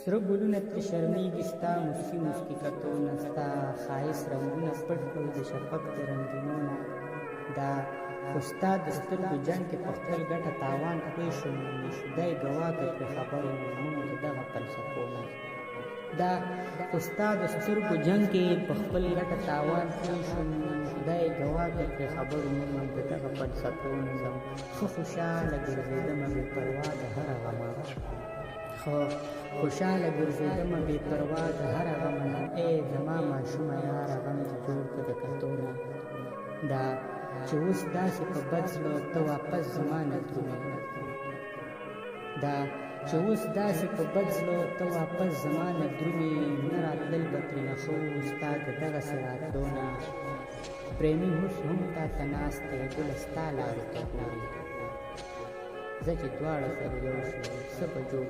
سره ګلونه ترې شرمېږي ستا مسکي مسکي کتونه ستا ښایست رنګونه پټ کړل د شفق د رنګینو نه دا خو ستا د سترګو جنګ کې په خپل ګټه تاوان پوه شوم خدای ګواه که پرې خبر وو موږ د دغه فلسفو نه دا خو ستا د سترګو جنګ کې په خپل ګټه تاوان پوه شوم خدای ګواه که پرې خبر وو موږ د دغه فلسفو نه ښه خوشحاله ګرځېدمه بې پروا د هره غمه خوشحاله ګرځېدمه بې پروا د هره غمه نه ای زما ماشومه یاره غم دې جوړ کړه د کتو نه دا چې اوس داسې په بد زړه ته واپس زما نه درومې دا چې اوس داسې په بد زړه ته واپس زما نه درومې نه راتلل به ترېنه ښه وو ستا د دغسې راتلو نه پرېمي اوس هم تاته ناست دی ګله ستا لارې ته ګوري زه چې دواړه سره یو شو څه به جوړ